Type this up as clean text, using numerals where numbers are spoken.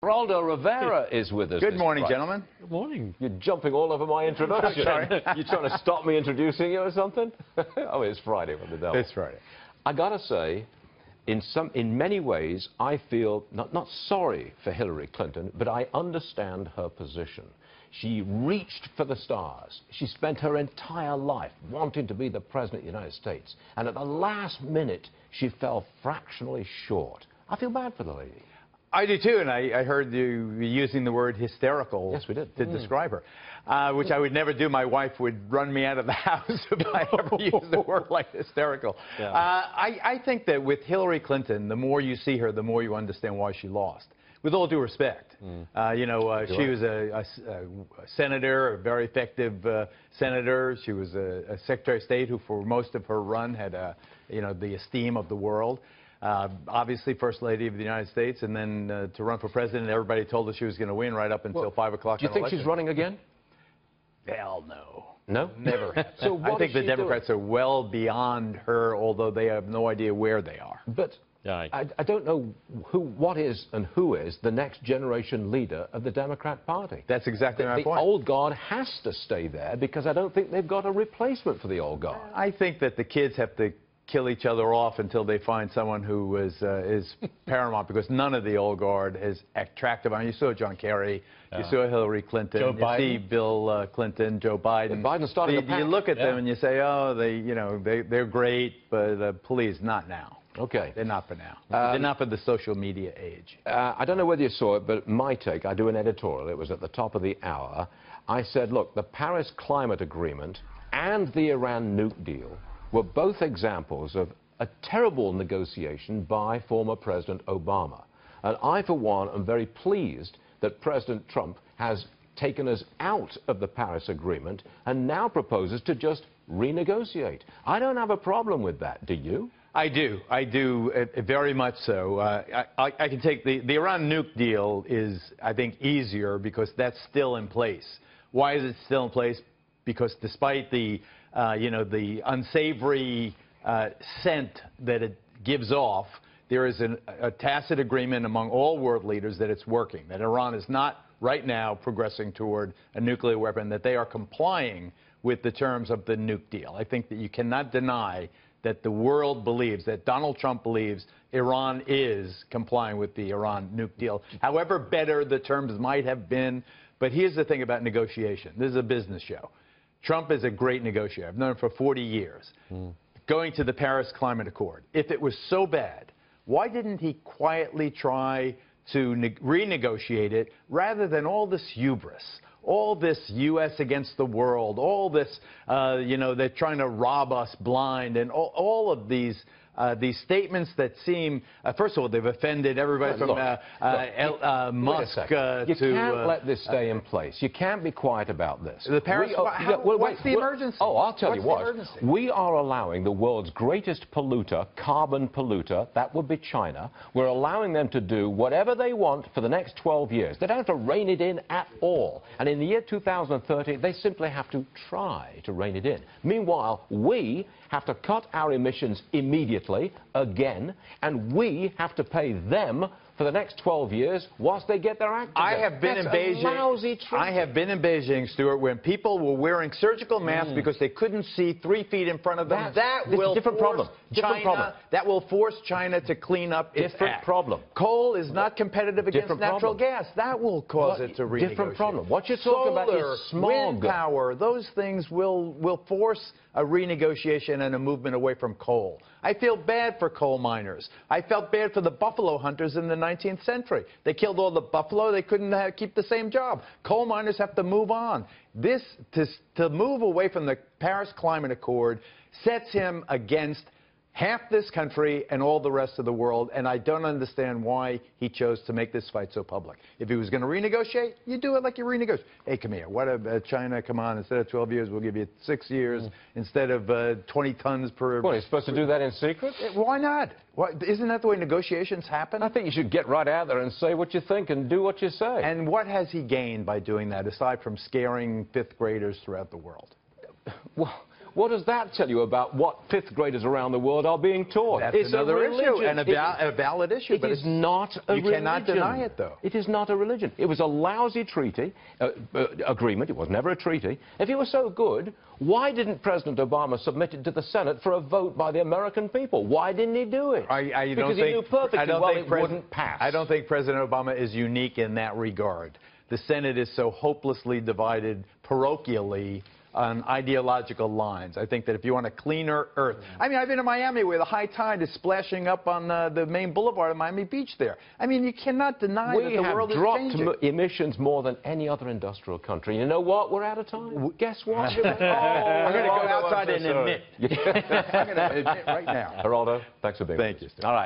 Geraldo Rivera is with us. Good morning, gentlemen. Good morning. You're jumping all over my introduction. Sorry. You trying to stop me introducing you or something? Oh, it's Friday with the devil. It's Friday. I gotta say, in many ways, I feel not sorry for Hillary Clinton, but I understand her position. She reached for the stars. She spent her entire life wanting to be the President of the United States. And at the last minute, she fell fractionally short. I feel bad for the lady. I do too, and I heard you using the word hysterical. Yes, we did. To describe her, which I would never do. My wife would run me out of the house if I ever used a word like hysterical. Yeah. I think that with Hillary Clinton, the more you see her, the more you understand why she lost. With all due respect, she was a senator, a very effective senator. She was a Secretary of State who, for most of her run, had the esteem of the world. Obviously, First Lady of the United States, and then to run for president, everybody told her she was going to win right up until 5 o'clock. Do you think she's running again? Hell no. No? Never. So I think the Democrats are well beyond her, although they have no idea where they are. But I don't know what is and who is the next generation leader of the Democrat Party. That's exactly my point. The old guard has to stay there because I don't think they've got a replacement for the old guard. I think that the kids have to kill each other off until they find someone who is paramount, because none of the old guard is attractive. I mean, you saw John Kerry, you saw Hillary Clinton, Joe Biden. See Bill Clinton, Joe Biden. Biden's starting a pack. You look at them and you say, oh, they're great, but please, not now. Okay. They're not for now. They're not for the social media age. I don't know whether you saw it, but my take, I do an editorial, it was at the top of the hour. I said, look, the Paris Climate Agreement and the Iran nuke deal were both examples of a terrible negotiation by former President Obama. And I, for one, am very pleased that President Trump has taken us out of the Paris Agreement and now proposes to just renegotiate. I don't have a problem with that. Do you? I do, very much so. I can take the Iran nuke deal is, I think, easier because that's still in place. Why is it still in place? Because despite the unsavory scent that it gives off, there is a tacit agreement among all world leaders that it's working, that Iran is not right now progressing toward a nuclear weapon, that they are complying with the terms of the nuke deal. I think that you cannot deny that the world believes, that Donald Trump believes, Iran is complying with the Iran nuke deal, however better the terms might have been. But here's the thing about negotiation. This is a business show. Trump is a great negotiator. I've known him for 40 years. Going to the Paris Climate Accord, if it was so bad, why didn't he quietly try to renegotiate it rather than all this hubris, all this U.S. against the world, all this, they're trying to rob us blind, and all of these statements that seem, first of all, they've offended everybody from Musk to... You can't let this stay in place. You can't be quiet about this. The Paris... What's the emergency? Oh, I'll tell you what. We are allowing the world's greatest polluter, carbon polluter, that would be China. We're allowing them to do whatever they want for the next 12 years. They don't have to rein it in at all. And in the year 2030, they simply have to try to rein it in. Meanwhile, we have to cut our emissions immediately, again, and we have to pay them for the next 12 years whilst they get their act together. I have been in Beijing. I have been in Beijing, Stuart, when people were wearing surgical masks because they couldn't see 3 feet in front of them. That will force China. That will force China to clean up its act. Problem. Coal is not competitive against natural gas. That will cause it to renegotiate. Different problem. What you're talking about is small wind power. Those things will force a renegotiation and a movement away from coal. I feel bad for coal miners. I felt bad for the buffalo hunters in the 19th century. They killed all the buffalo. They couldn't keep the same job. Coal miners have to move on. This, to move away from the Paris Climate Accord, sets him against half this country and all the rest of the world, and I don't understand why he chose to make this fight so public. If he was going to renegotiate, you do it like you renegotiate. Hey, come here. What about China? Come on. Instead of 12 years, we'll give you 6 years. Instead of 20 tons per... Well, he's supposed to do that in secret? Why not? Isn't that the way negotiations happen? I think you should get right out there and say what you think and do what you say. And what has he gained by doing that, aside from scaring 5th graders throughout the world? What does that tell you about what fifth graders around the world are being taught? That's it's another a religion. issue, and a valid issue. It but is not a religion. You cannot deny it, though. It is not a religion. It was a lousy treaty, agreement. It was never a treaty. If it was so good, why didn't President Obama submit it to the Senate for a vote by the American people? Why didn't he do it? Because he knew perfectly well it wouldn't pass. I don't think President Obama is unique in that regard. The Senate is so hopelessly divided parochially on ideological lines. I think that if you want a cleaner earth... I mean, I've been to Miami where the high tide is splashing up on the main boulevard of Miami Beach there. I mean, you cannot deny that the world is changing. We have dropped emissions more than any other industrial country. You know what? We're out of time. Guess what? I'm going to go outside and admit. I'm going to admit right now. Geraldo, thanks for being with us. Thank you, Steve. All right.